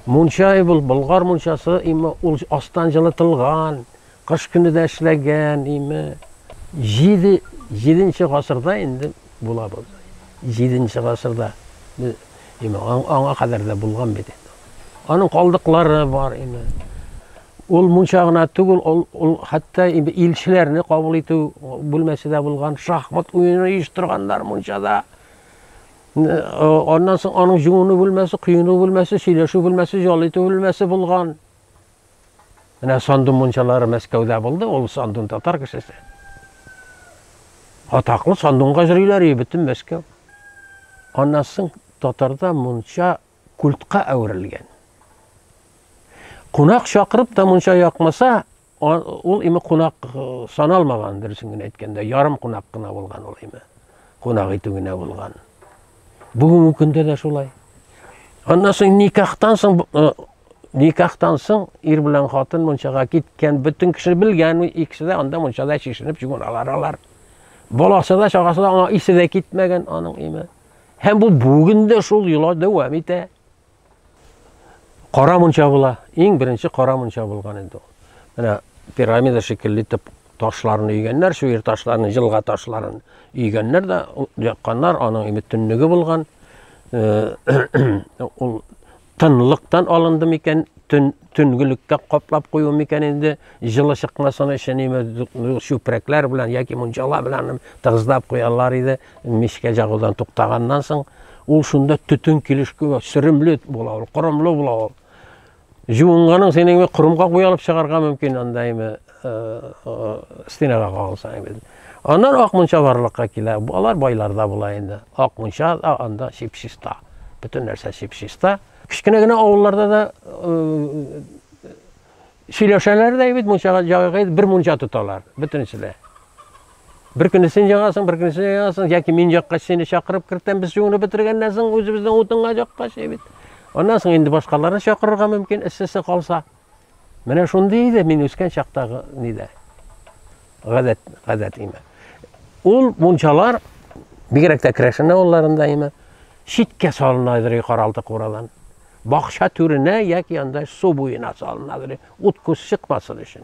Muncha bu Bulgar munchası ул астан жылытылган, кыш көне дә эшләгән, 7-нче гасырда инде була бу. 7-нче гасырда аңа кадәр дә булган бит. Аның калдыклары бар име. Ул muncha гына түгел, ул хәтта илчеләрне кабул итү бүлмәсе дә булган, шахмат уены оештырганнар munchада. Ondan soң аның җуыну бүлмәсе, кыйыну бүлмәсе, сөйләшү бүлмәсе, җал итү бүлмәсе булган. Менә Сандун munchalары Мәскәүдә булды, ул Сандун татар кешесе. Атаклы Сандунга йөриләр бөтен Мәскәү. Ondan soң татарда muncha культка әверелгән. Кунак чакырып да muncha якмаса, ул кунак саналмаган, дөресен генә әйткәндә, ярым кунак кына булган ул Кунак итү генә булган. Бүгенге көндә дә шулай. Аннан соң никахтан соң ир белән хатын munchaga киткән, бөтен кеше белгән, икесе дә анда munchada чишенеп җыгыналар. Баласы да, чагасы да аңа исе дә китмәгән аның Һәм бу бүген дә шул юла дәвам итә. Кара muncha була. Иң беренче кара muncha булган инде. Менә пирамида шикелле итеп ташларны өйгәннәр, шуер ташларны, җылга ташларын өйгәннәр дә якканнар, аның төнлеге булган. Ул тынлыктан алынды микән, төнгелеккә каплап кую микән инде, җылы чыкмасын өчен чүпрәкләр белән яки munchalar белән тыгыздап куялар иде, мишкә җагудан туктаганнан соң, ул шунда төтен килешкә сөрөмле була, ул корымлы була. Җуынганың синең корымга куялып чыгарга мөмкин анда стенага калсаң. Аннан ак muncha барлыкка килә. Алар байларда була инде. Ак muncha анда шипшиста. Бөтен нәрсә шипшиста. Кичкенә генә авылларда да сөйләшәләр дә бит munchaga җагыга бер muncha тоталар. Бөтенселәр. Бер көнне син җагасың, бер көнне син җагасың, яки мин җакка сине чакырып кертәм, без җуыны бетергәннән соң үзебезнең утынга җакка бит. Аннан соң инде башкаларны чакырырга мөмкин, эссесе калса. Менә шундый иде мин үскән чактагы нидә. Гадәт име. Ул munchalar бигрәк тә Крәшен авылларында читкә салынадыр каралты курадан. Бакча түренә яки анда су буена салынадыр, ут күз чыкмасын өчен.